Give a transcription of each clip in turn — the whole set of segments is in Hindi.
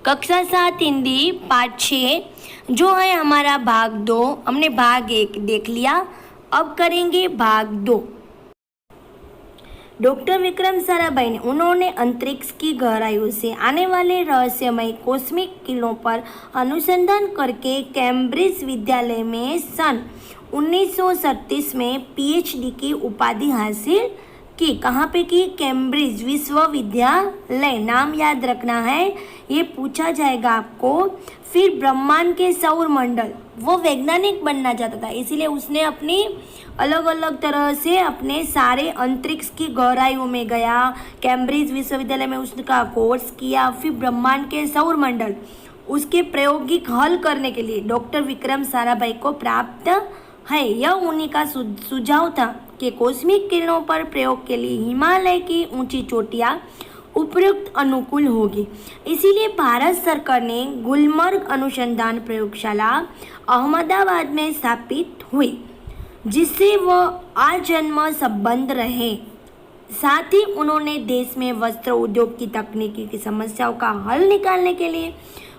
कक्षा 7 हिंदी पाठ 6 जो है हमारा भाग 2। हमने भाग 1 देख लिया, अब करेंगे भाग 2। डॉक्टर विक्रम साराभाई ने उन्होंने अंतरिक्ष की गहराइयों से आने वाले रहस्यमय कॉस्मिक किरणों पर अनुसंधान करके कैम्ब्रिज विद्यालय में सन 1937 में पीएचडी की उपाधि हासिल की। कहाँ पे की? कैम्ब्रिज विश्वविद्यालय। नाम याद रखना है, ये पूछा जाएगा आपको। फिर ब्रह्मांड के सौर मंडल, वो वैज्ञानिक बनना चाहता था, इसीलिए उसने अपनी अलग अलग तरह से अपने सारे अंतरिक्ष की गहराइयों में गया। कैम्ब्रिज विश्वविद्यालय में उसका कोर्स किया। फिर ब्रह्मांड के सौर मंडल, उसके प्रायोगिक हल करने के लिए डॉक्टर विक्रम साराभाई को प्राप्त है। यह उन्हीं का सुझाव था कि कॉस्मिक किरणों पर प्रयोग के लिए हिमालय की ऊंची चोटियां उपयुक्त अनुकूल होगी। इसीलिए भारत सरकार ने गुलमर्ग अनुसंधान प्रयोगशाला अहमदाबाद में स्थापित हुई, जिससे वह आजन्म संबंध रहे। साथ ही उन्होंने देश में वस्त्र उद्योग की तकनीकी की समस्याओं का हल निकालने के लिए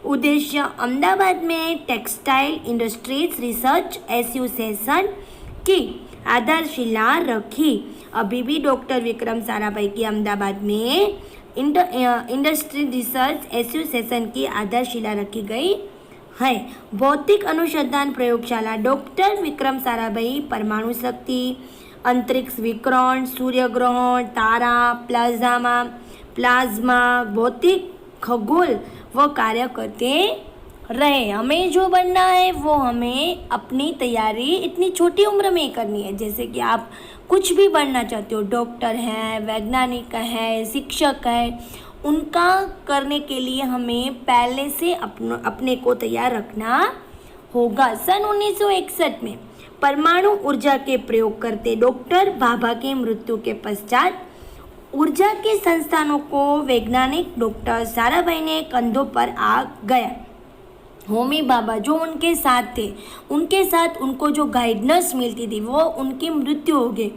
उद्देश्य अहमदाबाद में टेक्सटाइल इंडस्ट्रीज रिसर्च एसोसिएशन की आधारशिला रखी। अभी भी डॉक्टर विक्रम साराभाई की अहमदाबाद में इंडस्ट्री रिसर्च एसोसिएशन की आधारशिला रखी गई है। भौतिक अनुसंधान प्रयोगशाला डॉक्टर विक्रम साराभाई परमाणु शक्ति, अंतरिक्ष विकिरण, सूर्य ग्रहण, तारा, प्लाज्मा, भौतिक खगोल वो कार्य करते रहे। हमें जो बनना है वो हमें अपनी तैयारी इतनी छोटी उम्र में ही करनी है। जैसे कि आप कुछ भी बनना चाहते हो, डॉक्टर है, वैज्ञानिक है, शिक्षक है, उनका करने के लिए हमें पहले से अपने को तैयार रखना होगा। सन 1961 में परमाणु ऊर्जा के प्रयोग करते डॉक्टर भाभा की मृत्यु के पश्चात ऊर्जा के संस्थानों को वैज्ञानिक डॉक्टर साराभाई ने कंधों पर आ गया। होमी भाभा जो उनके साथ थे, उनके साथ उनको जो गाइडेंस मिलती थी, वो उनकी मृत्यु हो गई।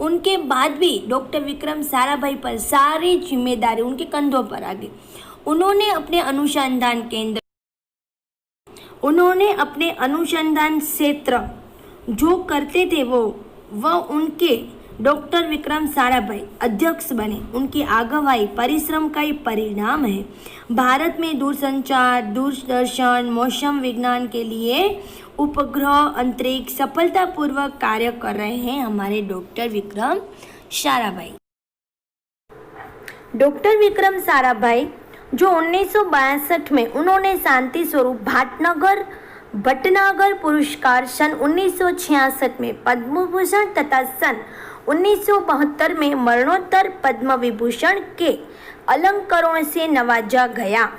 उनके बाद भी डॉक्टर विक्रम साराभाई पर सारी जिम्मेदारी उनके कंधों पर आ गई। उन्होंने अपने अनुसंधान क्षेत्र जो करते थे वो उनके डॉक्टर विक्रम साराभाई अध्यक्ष बने। उनकी आगवाई परिश्रम का ही परिणाम है। भारत में दूरसंचार, दूरदर्शन, मौसम विज्ञान के लिए उपग्रह, अंतरिक्ष सफलतापूर्वक कार्य कर रहे हैं हमारे डॉक्टर विक्रम साराभाई। डॉक्टर विक्रम साराभाई जो 1962 में उन्होंने शांति स्वरूप भटनागर पुरस्कार, सन 1966 में पद्म भूषण तथा सन 1972 में मरणोत्तर पद्म विभूषण के अलंकारों से नवाजा गया।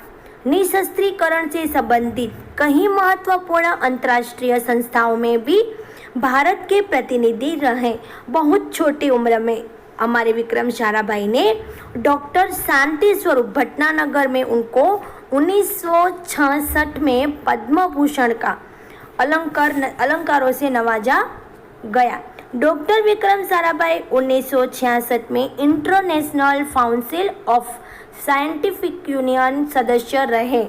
निशस्त्रीकरण से संबंधित कई महत्वपूर्ण अंतर्राष्ट्रीय संस्थाओं में भी भारत के प्रतिनिधि रहे। बहुत छोटी उम्र में हमारे विक्रम साराभाई ने डॉक्टर शांति स्वरूप भटनागर में उनको 1966 में पद्म भूषण का अलंकारों से नवाजा गया। डॉक्टर विक्रम साराभाई 1966 में international council of scientific union सदस्य रहे।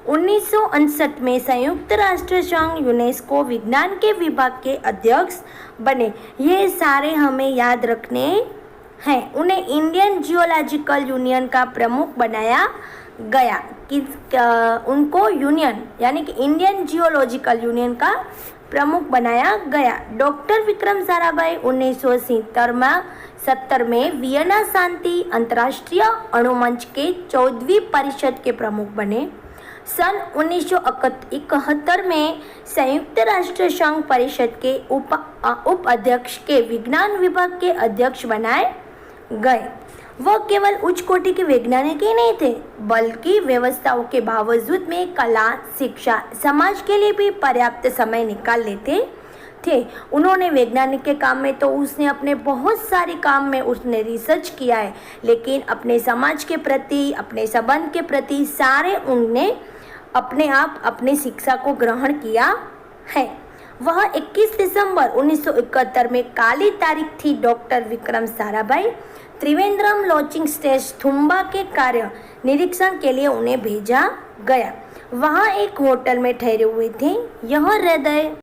1959 में संयुक्त राष्ट्र संघ यूनेस्को विज्ञान के विभाग के अध्यक्ष बने। ये सारे हमें याद रखने हैं। उन्हें इंडियन जियोलॉजिकल यूनियन का प्रमुख बनाया गया। उनको यूनियन यानी कि इंडियन जियोलॉजिकल यूनियन का प्रमुख बनाया गया। डॉक्टर विक्रम साराभाई 1970 में वियना शांति अंतर्राष्ट्रीय अणुमंच के 14वीं परिषद के प्रमुख बने। सन 1971 में संयुक्त राष्ट्र संघ परिषद के उप अध्यक्ष के विज्ञान विभाग के अध्यक्ष बनाए गए। वह केवल उच्च कोटि के वैज्ञानिक ही नहीं थे, बल्कि व्यवस्थाओं के बावजूद में कला, शिक्षा, समाज के लिए भी पर्याप्त समय निकाल लेते थे। उन्होंने वैज्ञानिक के काम में तो उसने अपने बहुत सारे काम में उसने रिसर्च किया है, लेकिन अपने समाज के प्रति, अपने संबंध के प्रति सारे उनने अपने आप अपनी शिक्षा को ग्रहण किया है। वह 21 दिसंबर 1971 में काली तारीख थी। Doctor Vikram Sarabhai Trivandrum launching stage Thumba के कार्य निरीक्षण के लिए उन्हें भेजा गया। वहां एक होटल में ठहरे हुए थे। यह हृदय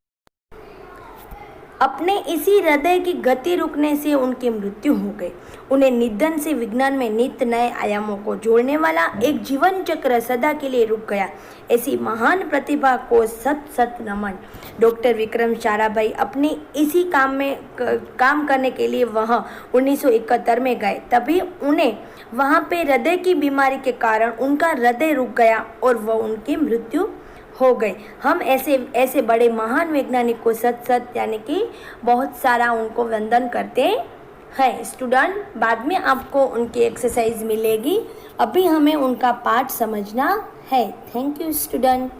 अपने इसी हृदय की गति रुकने से उनकी मृत्यु हो गई। उन्हें निधन से विज्ञान में नित्य नए आयामों को जोड़ने वाला एक जीवन चक्र सदा के लिए रुक गया। ऐसी महान प्रतिभा को सत सत नमन। डॉक्टर विक्रम साराभाई अपने इसी काम करने के लिए वह 1971 में गए। तभी उन्हें वहाँ पे हृदय की बीमारी के कारण उनका हृदय रुक गया और वह उनकी मृत्यु हो गए। हम ऐसे बड़े महान वैज्ञानिक को सत सत यानी कि बहुत सारा उनको वंदन करते हैं। स्टूडेंट, बाद में आपको उनकी एक्सरसाइज मिलेगी, अभी हमें उनका पाठ समझना है। Thank you student.